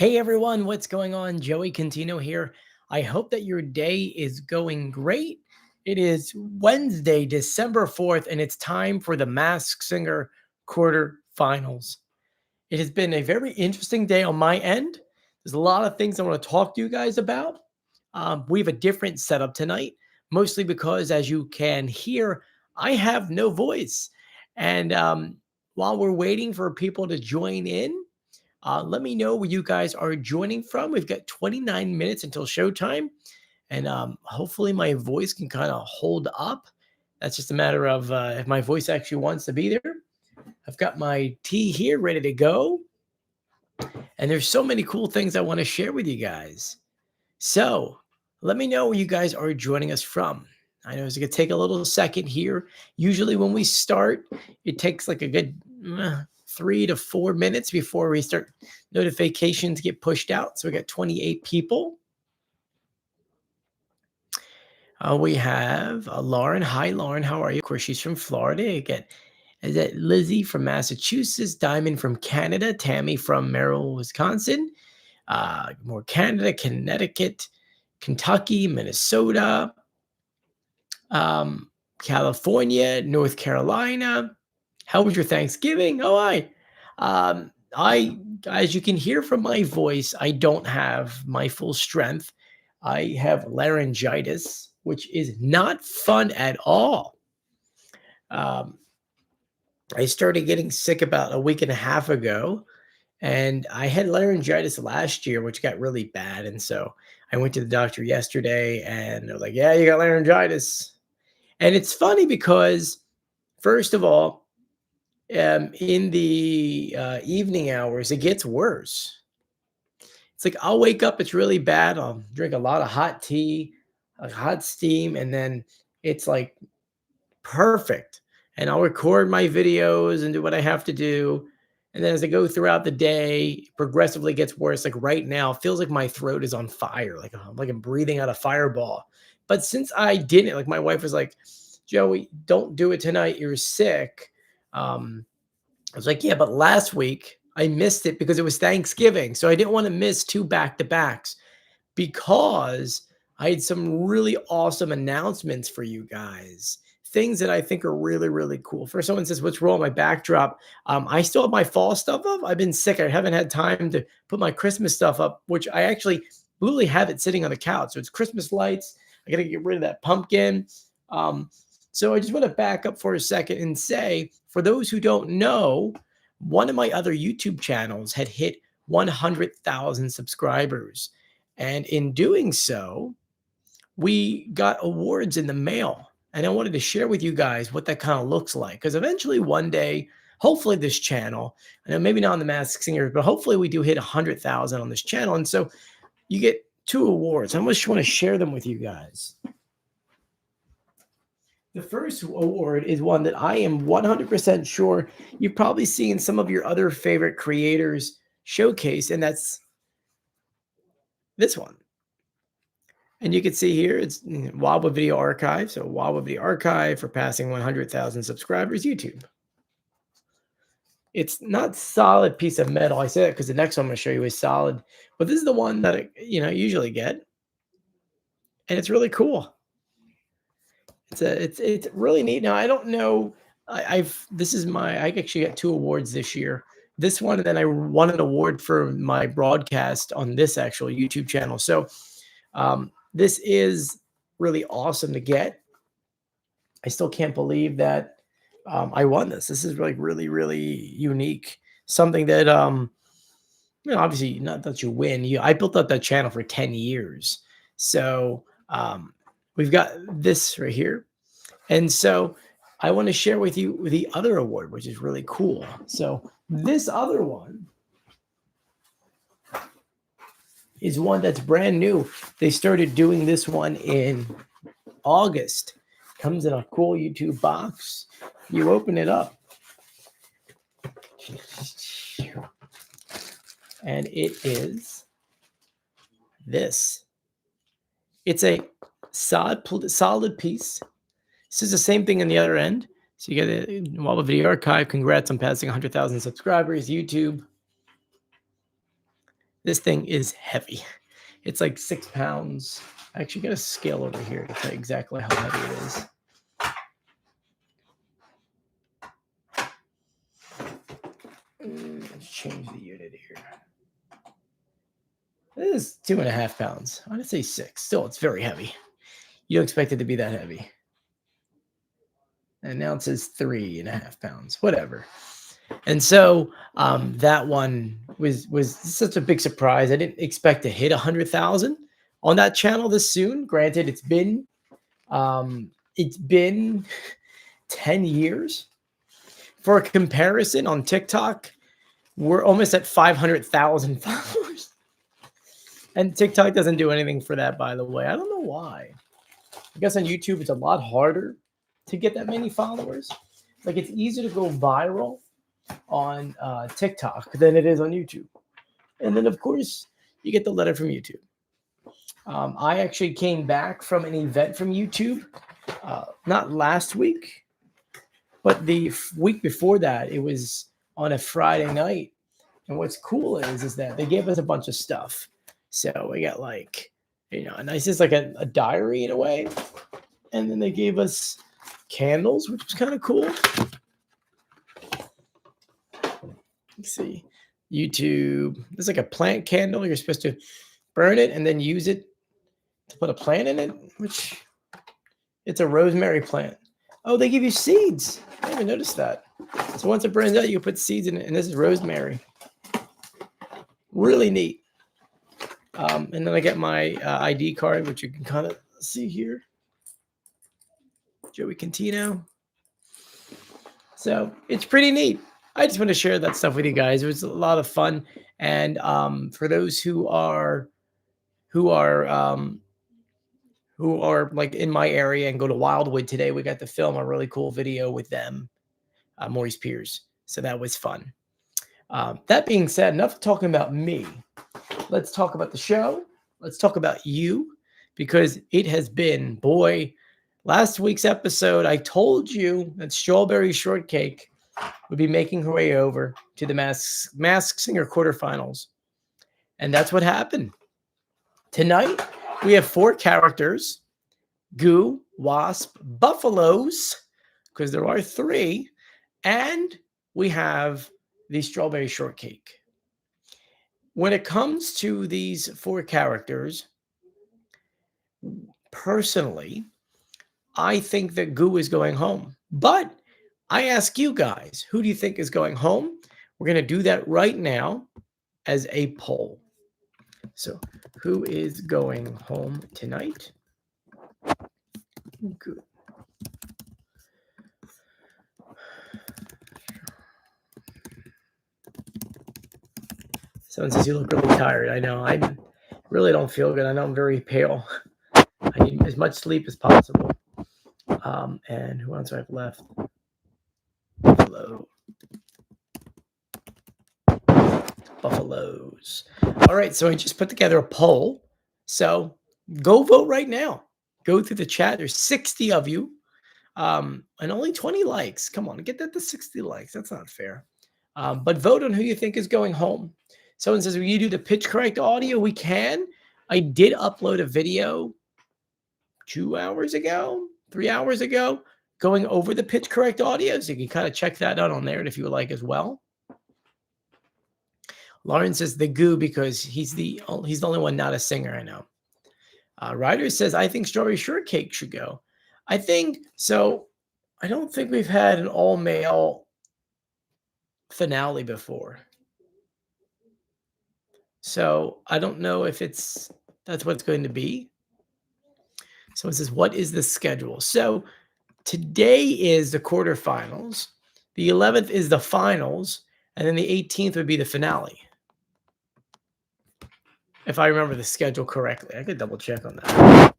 Hey everyone, what's going on? Joey Contino here. I hope that your day is going great. It is Wednesday, December 4th, and it's time for the Masked Singer quarterfinals. It has been a very interesting day on my end. There's a lot of things I want to talk to you guys about. We have a different setup tonight, mostly because, as you can hear, I have no voice. And while we're waiting for people to join in, let me know where you guys are joining from. We've got 29 minutes until showtime, and hopefully my voice can kind of hold up. That's just a matter of if my voice actually wants to be there. I've got my tea here ready to go, and there's so many cool things I want to share with you guys. So let me know where you guys are joining us from. I know it's going to take a little second here. Usually when we start, it takes like a good 3 to 4 minutes before we start notifications get pushed out. So we got 28 people. We have Lauren. Hi, Lauren. How are you? Of course, she's from Florida. Again, is that Lizzie from Massachusetts, Diamond from Canada, Tammy from Merrill, Wisconsin, more Canada, Connecticut, Kentucky, Minnesota, California, North Carolina. How was your Thanksgiving? Oh, as you can hear from my voice, I don't have my full strength. I have laryngitis, which is not fun at all. I started getting sick about a week and a half ago, and I had laryngitis last year, which got really bad. And so I went to the doctor yesterday, and they're like, "Yeah, you got laryngitis." And it's funny because, first of all, in the evening hours, it gets worse. It's like I'll wake up, it's really bad. I'll drink a lot of hot tea, like hot steam, and then it's like perfect. And I'll record my videos and do what I have to do. And then as I go throughout the day, it progressively gets worse. Like right now, it feels like my throat is on fire, like I'm breathing out a fireball. But since I didn't, like my wife was like, "Joey, don't do it tonight. You're sick." I was like, "Yeah, but last week I missed it because it was Thanksgiving. So I didn't want to miss two back to backs because I had some really awesome announcements for you guys. Things that I think are really, really cool." For someone says, "What's wrong with my backdrop?" I still have my fall stuff up. I've been sick. I haven't had time to put my Christmas stuff up, which I actually literally have it sitting on the couch. So it's Christmas lights. I got to get rid of that pumpkin. So I just want to back up for a second and say, for those who don't know, one of my other YouTube channels had hit 100,000 subscribers. And in doing so, we got awards in the mail. And I wanted to share with you guys what that kind of looks like. Because eventually one day, hopefully this channel, I know maybe not on the Masked Singers, but hopefully we do hit 100,000 on this channel. And so you get 2 awards. I just want to share them with you guys. The first award is one that I am 100% sure you've probably seen some of your other favorite creators showcase, and that's this one. And you can see here, it's Wawa Video Archive. So Wawa Video Archive for passing 100,000 subscribers, YouTube. It's not solid piece of metal. I say that because the next one I'm going to show you is solid, but this is the one that I usually get, and it's really cool. It's really neat. Now I don't know. I actually got 2 awards this year. This one, and then I won an award for my broadcast on this actual YouTube channel. So this is really awesome to get. I still can't believe that I won this. This is like really, really unique. Something that obviously not that you win. I built up that channel for 10 years. So we've got this right here. And so I want to share with you the other award, which is really cool. So this other one is one that's brand new. They started doing this one in August. Comes in a cool YouTube box. You open it up, and it is this. It's a solid piece. This is the same thing on the other end. So you get a Wawa Video Archive. Congrats on passing 100,000 subscribers. YouTube. This thing is heavy. It's like 6 pounds. I actually got a scale over here to tell you exactly how heavy it is. Let's change the unit here. This is 2.5 pounds. I want to say 6. Still, it's very heavy. You don't expect it to be that heavy. And now it says 3.5 pounds. Whatever. And so that one was such a big surprise. I didn't expect to hit 100,000 on that channel this soon. Granted, it's been 10 years. For a comparison, on TikTok, we're almost at 500,000 followers. And TikTok doesn't do anything for that, by the way. I don't know why. I guess on YouTube, it's a lot harder to get that many followers. Like, it's easier to go viral on TikTok than it is on YouTube. And then, of course, you get the letter from YouTube. I actually came back from an event from YouTube, not last week, but the week before that. It was on a Friday night. And what's cool is that they gave us a bunch of stuff. So we got like, nice, it's like a diary in a way. And then they gave us candles, which was kind of cool. Let's see. YouTube. It's like a plant candle. You're supposed to burn it and then use it to put a plant in it, which it's a rosemary plant. Oh, they give you seeds. I didn't even notice that. So once it burns out, you can put seeds in it, and this is rosemary. Really neat. And then I get my ID card, which you can kind of see here. Joey Cantino. So it's pretty neat. I just want to share that stuff with you guys. It was a lot of fun. And for those who are like in my area and go to Wildwood today, we got to film a really cool video with them, Maurice Piers. So that was fun. That being said, enough talking about me. Let's talk about the show. Let's talk about you, because it has been, boy, last week's episode, I told you that Strawberry Shortcake would be making her way over to the Masked Singer quarterfinals. And that's what happened. Tonight, we have 4 characters: Goo, Wasp, Buffalos, because there are 3, and we have the Strawberry Shortcake. When it comes to these 4 characters, personally, I think that Goo is going home. But I ask you guys, who do you think is going home? We're going to do that right now as a poll. So, who is going home tonight? Good. Someone says you look really tired. I know. I really don't feel good. I know I'm very pale. I need as much sleep as possible. And who else do I have left? Buffalos. All right. So I just put together a poll. So go vote right now. Go through the chat. There's 60 of you. And only 20 likes. Come on, get that to 60 likes. That's not fair. But vote on who you think is going home. Someone says, will you do the pitch correct audio? We can. I did upload a video 2 hours ago, 3 hours ago, going over the pitch correct audio. So you can kind of check that out on there if you would like as well. Lauren says the Goo because he's the only one not a singer, I know. Ryder says, I think Strawberry Shortcake should go. I think so. I don't think we've had an all-male finale before. So I don't know if that's what it's going to be. Someone says, what is the schedule? So today is the quarterfinals. The 11th is the finals. And then the 18th would be the finale. If I remember the schedule correctly. I could double check on that.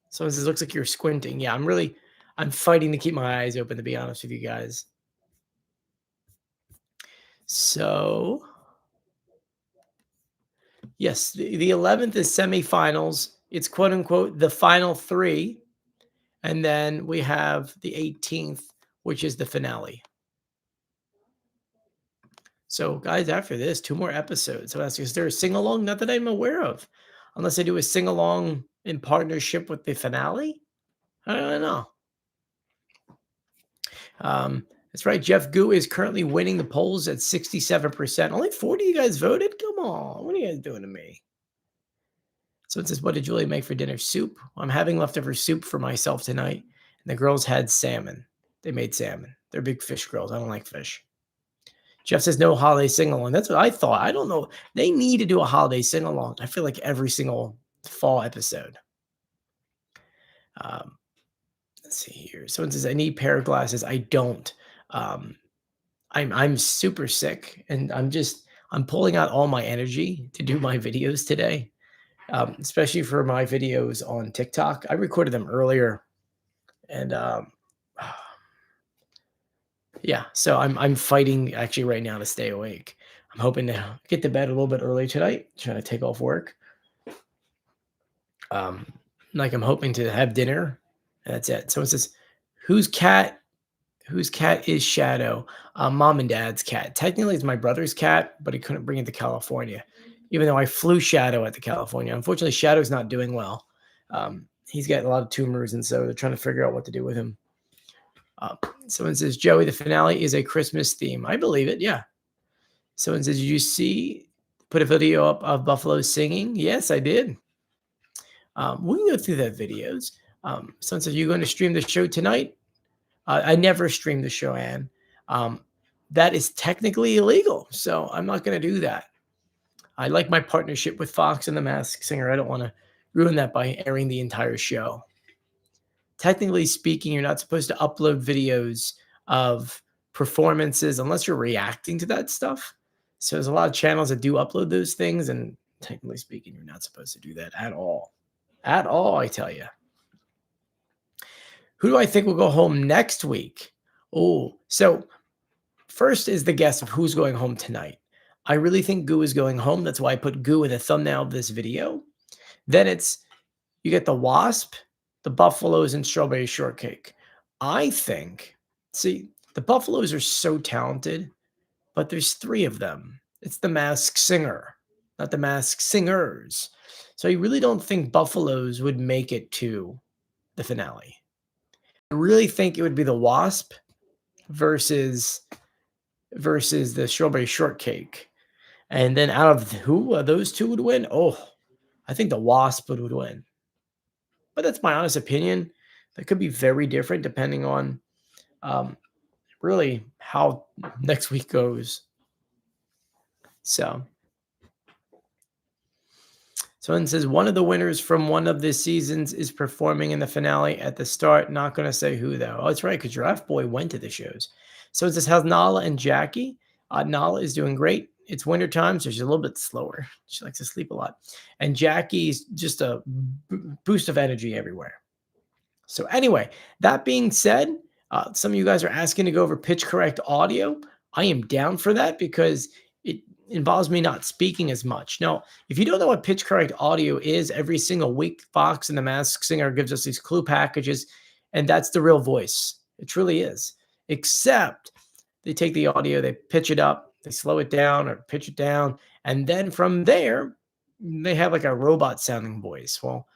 Someone says, looks like you're squinting. Yeah, I'm fighting to keep my eyes open, to be honest with you guys. So, yes, the 11th is semifinals. It's quote unquote the final 3. And then we have the 18th, which is the finale. So, guys, after this, 2 more episodes. So, is there a sing-along? Not that I'm aware of. Unless I do a sing-along in partnership with the finale? I don't know. That's right. Jeff Goo is currently winning the polls at 67%. Only 40 of you guys voted? Come on. What are you guys doing to me? So it says, what did Julie make for dinner? Soup. I'm having leftover soup for myself tonight. And the girls had salmon. They made salmon. They're big fish girls. I don't like fish. Jeff says no holiday sing-along. That's what I thought. I don't know. They need to do a holiday sing-along. I feel like every single fall episode. Let's see here. Someone says, I need a pair of glasses. I don't. I'm super sick, and I'm pulling out all my energy to do my videos today, especially for my videos on TikTok. I recorded them earlier, and yeah, so I'm fighting actually right now to stay awake. I'm hoping to get to bed a little bit early tonight, trying to take off work. Like I'm hoping to have dinner, and that's it. Someone says, whose cat is Shadow? Mom and dad's cat. Technically, it's my brother's cat, but he couldn't bring it to California, even though I flew Shadow at the California. Unfortunately, Shadow's not doing well. He's got a lot of tumors, and so they're trying to figure out what to do with him. Someone says, Joey, the finale is a Christmas theme. I believe it, yeah. Someone says, did you put a video up of Buffalo singing? Yes, I did. We can go through that videos. Someone says, you're going to stream the show tonight? I never stream the show, Ann. That is technically illegal, so I'm not going to do that. I like my partnership with Fox and the Masked Singer. I don't want to ruin that by airing the entire show. Technically speaking, you're not supposed to upload videos of performances unless you're reacting to that stuff. So there's a lot of channels that do upload those things, and technically speaking, you're not supposed to do that at all. At all, I tell you. Who do I think will go home next week? Oh, so first is the guess of who's going home tonight. I really think Goo is going home. That's why I put Goo in the thumbnail of this video. Then you get the Wasp, the Buffalos, and Strawberry Shortcake. I think, see, the Buffalos are so talented, but there's 3 of them. It's the Masked Singer, not the Masked Singers. So I really don't think Buffalos would make it to the finale. I really think it would be the Wasp versus the Strawberry Shortcake. And then out of who those 2 would win? Oh, I think the Wasp would win. But that's my honest opinion. That could be very different depending on really how next week goes. So someone says one of the winners from one of the seasons is performing in the finale at the start. Not going to say who, though. Oh, that's right, because Giraffe Boy went to the shows. So it says, how's Nala and Jackie? Nala is doing great. It's wintertime, so she's a little bit slower. She likes to sleep a lot. And Jackie's just a boost of energy everywhere. So anyway, that being said, some of you guys are asking to go over pitch correct audio. I am down for that because it involves me not speaking as much. Now, if you don't know what pitch correct audio is, every single week, Fox and the Masked Singer gives us these clue packages, and that's the real voice. It truly is. Except they take the audio, they pitch it up, they slow it down or pitch it down, and then from there, they have like a robot sounding voice. Well,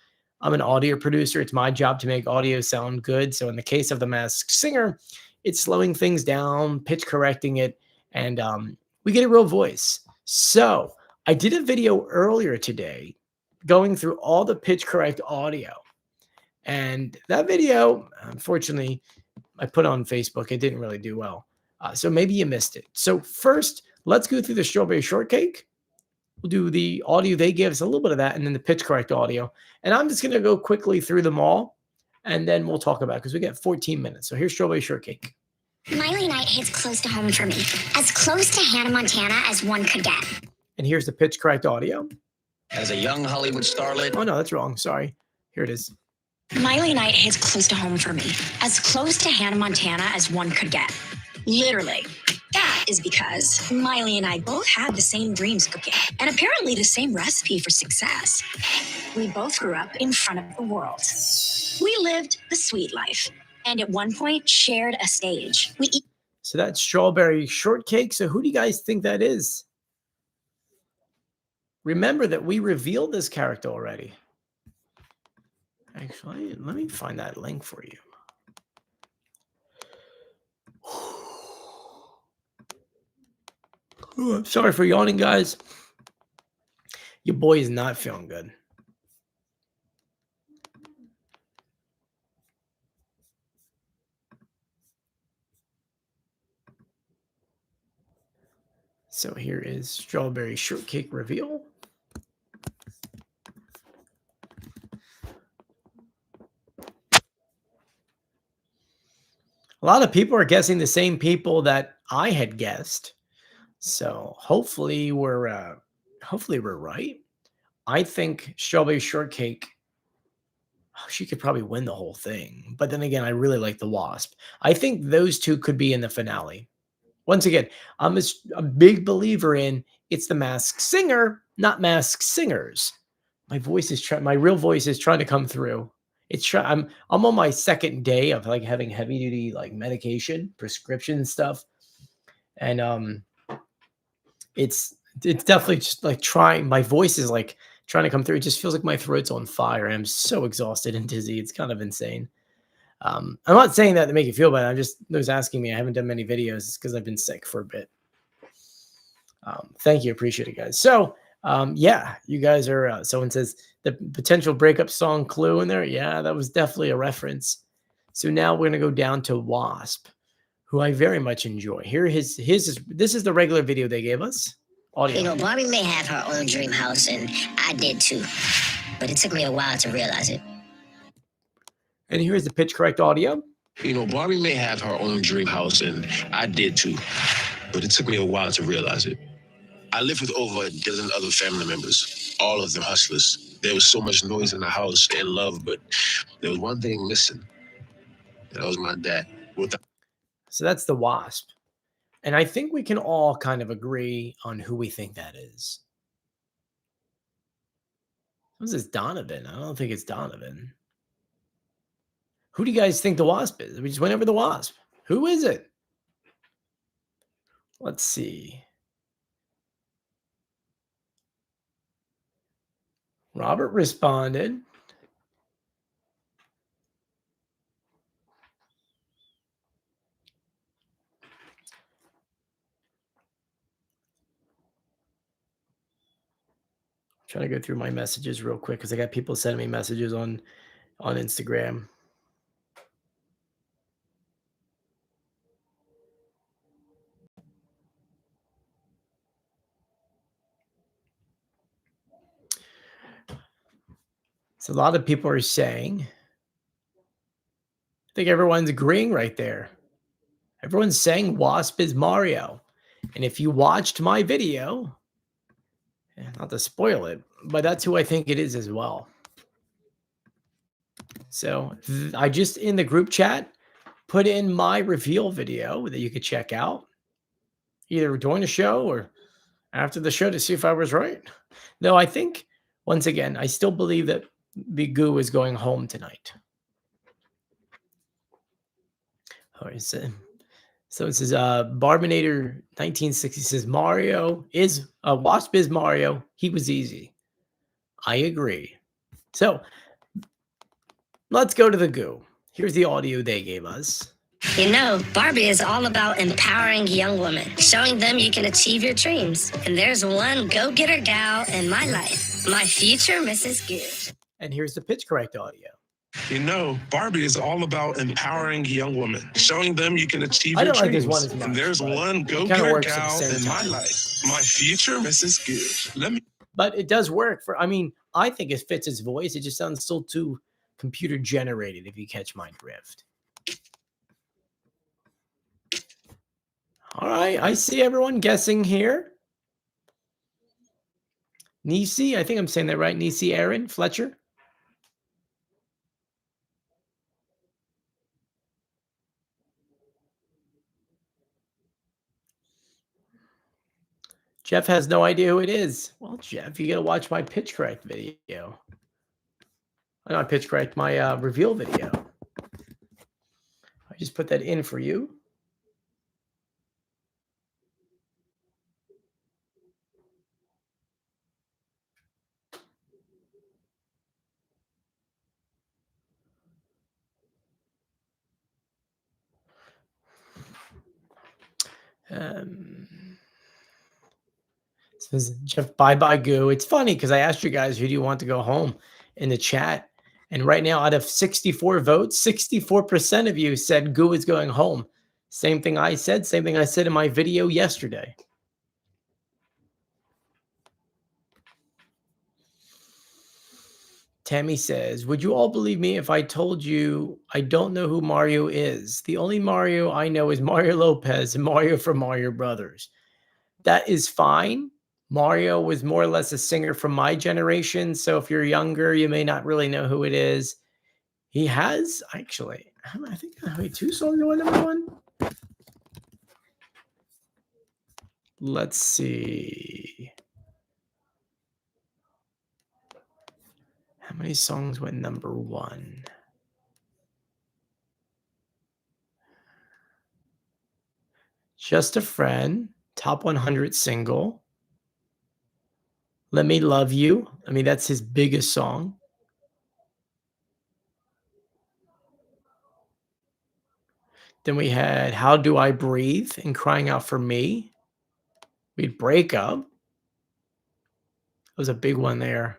I'm an audio producer. It's my job to make audio sound good. So in the case of the Masked Singer, it's slowing things down, pitch correcting it, and we get a real voice. So I did a video earlier today going through all the pitch correct audio. And that video, unfortunately, I put on Facebook. It didn't really do well. So maybe you missed it. So first, let's go through the Strawberry Shortcake. We'll do the audio they give us, a little bit of that, and then the pitch correct audio. And I'm just going to go quickly through them all, and then we'll talk about it because we got 14 minutes. So here's Strawberry Shortcake. Miley Night hits close to home for me, as close to Hannah Montana as one could get. And here's the pitch correct audio. As a young Hollywood starlet. Oh, no, that's wrong. Sorry. Here it is. Miley Night hits close to home for me, as close to Hannah Montana as one could get. Literally. That is because Miley and I both had the same dreams cooking, and apparently the same recipe for success. We both grew up in front of the world. We lived the sweet life, and at one point shared a stage. So that's Strawberry Shortcake. So who do you guys think that is? Remember that we revealed this character already. Actually, let me find that link for you. Ooh, I'm sorry for yawning, guys. Your boy is not feeling good. So here is Strawberry Shortcake reveal. A lot of people are guessing the same people that I had guessed. So hopefully we're right. I think Strawberry Shortcake, she could probably win the whole thing. But then again, I really like the Wasp. I think those two could be in the finale. Once again, I'm a big believer in it's the Masked Singer, not Masked Singers. My real voice is trying to come through. I'm on my second day of like having heavy duty like medication, prescription stuff. And it's definitely just like my voice is like trying to come through. It just feels like my throat's on fire. I'm so exhausted and dizzy. It's kind of insane. I'm not saying that to make you feel bad. I'm just those asking me. I haven't done many videos because I've been sick for a bit. Thank you. Appreciate it, guys. So, yeah, you guys are, someone says the potential breakup song Clue in there. Yeah, that was definitely a reference. So now we're going to go down to Wasp, who I very much enjoy. This is the regular video they gave us. Audio. You know, Barbie may have her own dream house, and I did too. But it took me a while to realize it. And here's the pitch correct audio. You know, Barbie may have her own dream house, and I did too. But it took me a while to realize it. I lived with over a dozen other family members, all of them hustlers. There was so much noise in the house and love, but there was one thing missing. That was my dad. So that's the Wasp. And I think we can all kind of agree on who we think that is. Who's this Donovan? I don't think it's Donovan. Who do you guys think the Wasp is? We just went over the Wasp. Who is it? Let's see. Robert responded. Trying to go through my messages real quick because I got people sending me messages on Instagram. So a lot of people are saying, I think everyone's agreeing right there. Everyone's saying Wasp is Mario. And if you watched my video, not to spoil it, but that's who I think it is as well. So I just in the group chat put in my reveal video that you could check out either during the show or after the show to see if I was right. No, I think once again, I still believe that Big Goo is going home tonight. All right, so it says Barbinator 1960 says Wasp is Mario. He was easy. I agree. So let's go to the Goo. Here's the audio they gave us. You know, Barbie is all about empowering young women, showing them you can achieve your dreams. And there's one go-getter gal in my life, my future Mrs. Good. And here's the pitch correct audio. You know, Barbie is all about empowering young women, showing them you can achieve I your don't like dreams. this one as much, And there's but one it kinda go-getter works at the gal same in my time. life, my future Mrs. Good. But it does work I think it fits his voice. It just sounds still too computer generated if you catch my drift. All right, I see everyone guessing here. Nisi, I think I'm saying that right. Nisi Aaron Fletcher. Jeff has no idea who it is. Well, Jeff, you got to watch my pitch correct video. Not pitch correct, my reveal video. I just put that in for you. Um, Says Jeff, bye bye goo. It's funny because I asked you guys who do you want to go home in the chat, and right now out of 64 votes, 64% of you said goo is going home. Same thing I said. Same thing I said in my video yesterday. Tammy says, would you all believe me if I told you I don't know who Mario is? The only Mario I know is Mario Lopez and Mario from Mario Brothers. That is fine. Mario was more or less a singer from my generation. So if you're younger, you may not really know who it is. He has actually, I think, wait, 2 songs that went #1. Let's see. How many songs went #1? Just a Friend, top 100 single. Let Me Love You. I mean, that's his biggest song. Then we had How Do I Breathe and Crying Out for Me. We had Break Up. That was a big one there.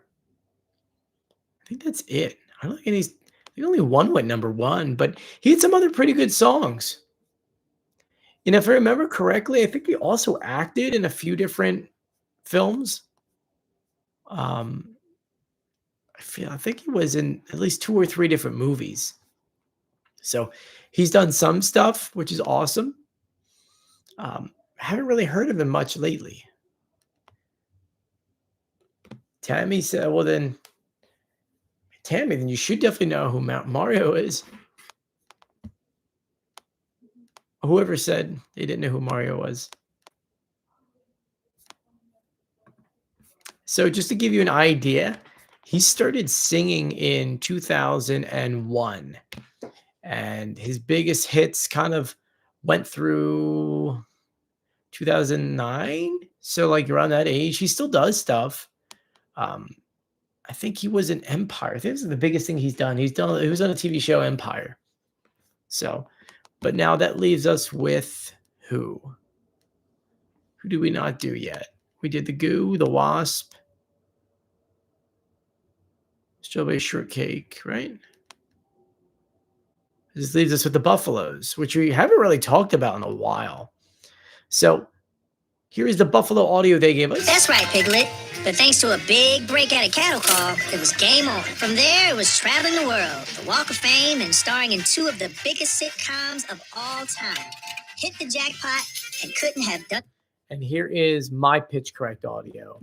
I think that's it. I don't think any. I think only one went #1, but he had some other pretty good songs. And if I remember correctly, I think he also acted in a few different films. I think he was in at least 2 or 3 different movies. So he's done some stuff, which is awesome. I haven't really heard of him much lately. Tammy said, well, then, Tammy, then you should definitely know who Mario is. Whoever said they didn't know who Mario was. So just to give you an idea, he started singing in 2001. And his biggest hits kind of went through 2009. So like around that age, he still does stuff. I think he was in Empire. I think this is the biggest thing he's done. He was on a TV show, Empire. So, but now that leaves us with who? Who do we not do yet? We did the Goo, the Wasp, Strawberry Shortcake, right? This leaves us with the Buffalos, which we haven't really talked about in a while. So here is the Buffalo audio they gave us. That's right, Piglet. But thanks to a big break at a cattle call, it was game on. From there, it was traveling the world, the Walk of Fame, and starring in 2 of the biggest sitcoms of all time. Hit the jackpot and couldn't have done. And here is my pitch correct audio.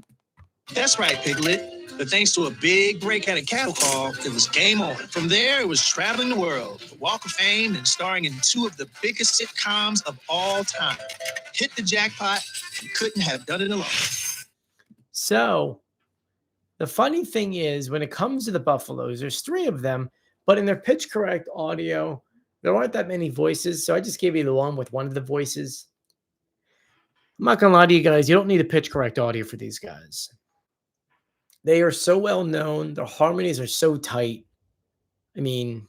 That's right, Piglet. But thanks to a big break at a cattle call, it was game on. From there, it was traveling the world, the Walk of Fame, and starring in 2 of the biggest sitcoms of all time. Hit the jackpot and couldn't have done it alone. So the funny thing is, when it comes to the Buffalos, there's 3 of them, but in their pitch correct audio, there aren't that many voices. So I just gave you the one with one of the voices. I'm not going to lie to you guys. You don't need a pitch correct audio for these guys. They are so well known. Their harmonies are so tight. I mean,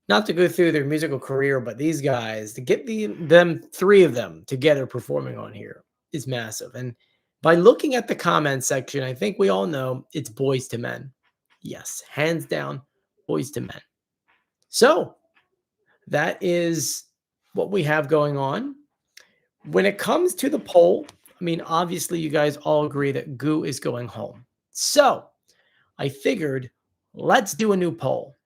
not to go through their musical career, but these guys, to get them 3 of them together performing on here is massive. And by looking at the comment section, I think we all know it's Boys to Men. Yes, hands down, Boys to Men. So that is what we have going on. When it comes to the poll, I mean, obviously you guys all agree that Goo is going home. So I figured let's do a new poll.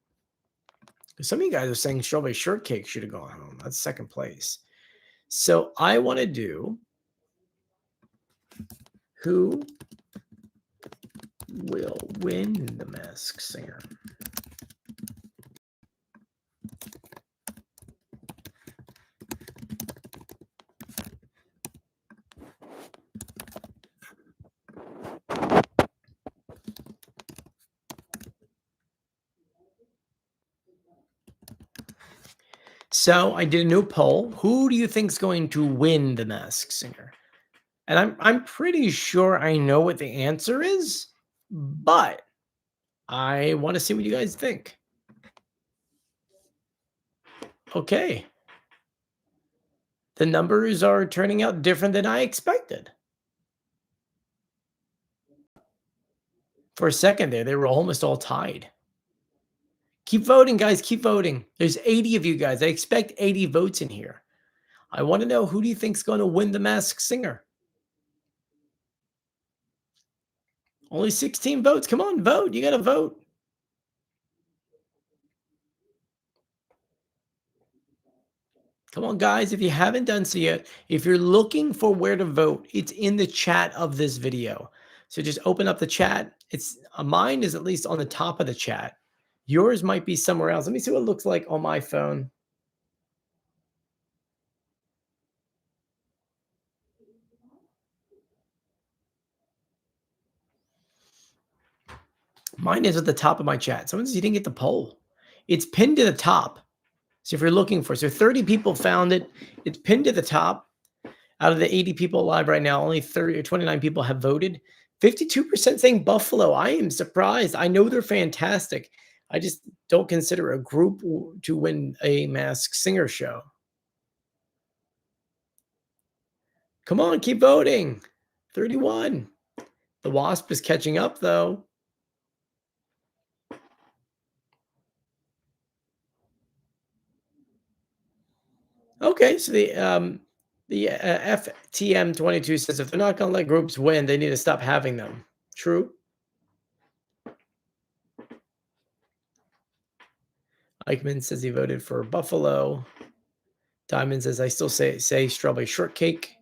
Some of you guys are saying Strawberry Shortcake should have gone home. That's 2nd place. So I want to do who will win the Masked Singer. So I did a new poll. Who do you think is going to win the Masked Singer? And I'm pretty sure I know what the answer is, but I want to see what you guys think. Okay. The numbers are turning out different than I expected. For a second there, they were almost all tied. Keep voting, guys. Keep voting. There's 80 of you guys. I expect 80 votes in here. I want to know, who do you think is going to win the Masked Singer? Only 16 votes. Come on, vote. You got to vote. Come on, guys. If you haven't done so yet, if you're looking for where to vote, it's in the chat of this video. So just open up the chat. It's mine is at least on the top of the chat. Yours might be somewhere else. Let me see what it looks like on my phone. Mine is at the top of my chat. Someone says you didn't get the poll. It's pinned to the top. So if you're looking for, so 30 people found it. It's pinned to the top. Out of the 80 people live right now, only 30 or 29 people have voted. 52% saying Buffalo. I am surprised. I know they're fantastic. I just don't consider a group to win a Masked Singer show. Come on, keep voting. 31. The Wasp is catching up, though. Okay, so the FTM22 says if they're not going to let groups win, they need to stop having them. True. Eichmann says he voted for Buffalo. Diamond says I still say Strawberry Shortcake.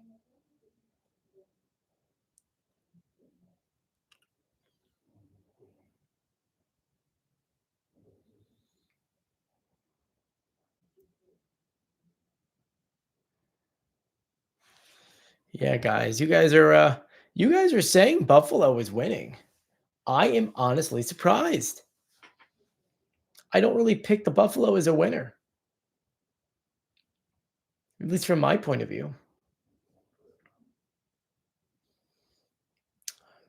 Yeah, guys, you guys are saying Buffalo is winning. I am honestly surprised. I don't really pick the Buffalo as a winner, at least from my point of view.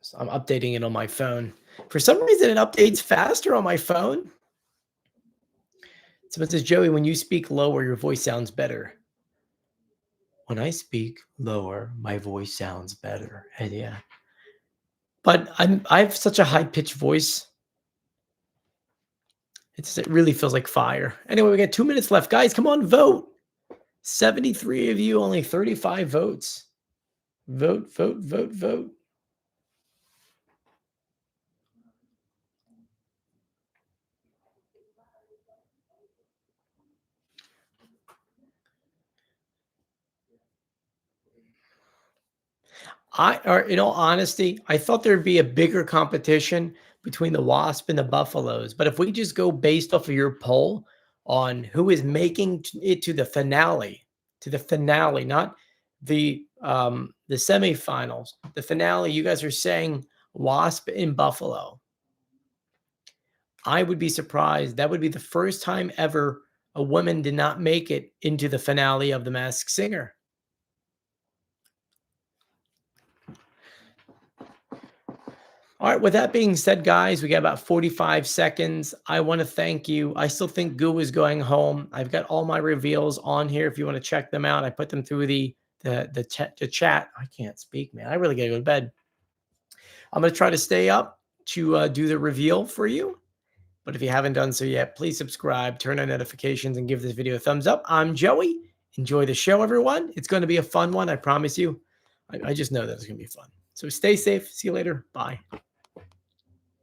So I'm updating it on my phone. For some reason, it updates faster on my phone. Someone says, Joey, when you speak lower, your voice sounds better. When I speak lower, my voice sounds better. And yeah. But I have such a high-pitched voice. It really feels like fire. Anyway, we got 2 minutes left. Guys, come on, vote. 73 of you, only 35 votes. Vote, vote, vote, vote. In all honesty, I thought there'd be a bigger competition between the Wasp and the Buffalos. But if we just go based off of your poll on who is making it to the finale, not the semifinals, the finale, you guys are saying Wasp and Buffalo. I would be surprised. That would be the first time ever a woman did not make it into the finale of The Masked Singer. All right, with that being said, guys, we got about 45 seconds. I want to thank you. I still think Goo is going home. I've got all my reveals on here if you want to check them out. I put them through the chat. I can't speak, man. I really got to go to bed. I'm going to try to stay up to do the reveal for you. But if you haven't done so yet, please subscribe, turn on notifications, and give this video a thumbs up. I'm Joey. Enjoy the show, everyone. It's going to be a fun one, I promise you. I just know that it's going to be fun. So stay safe. See you later. Bye.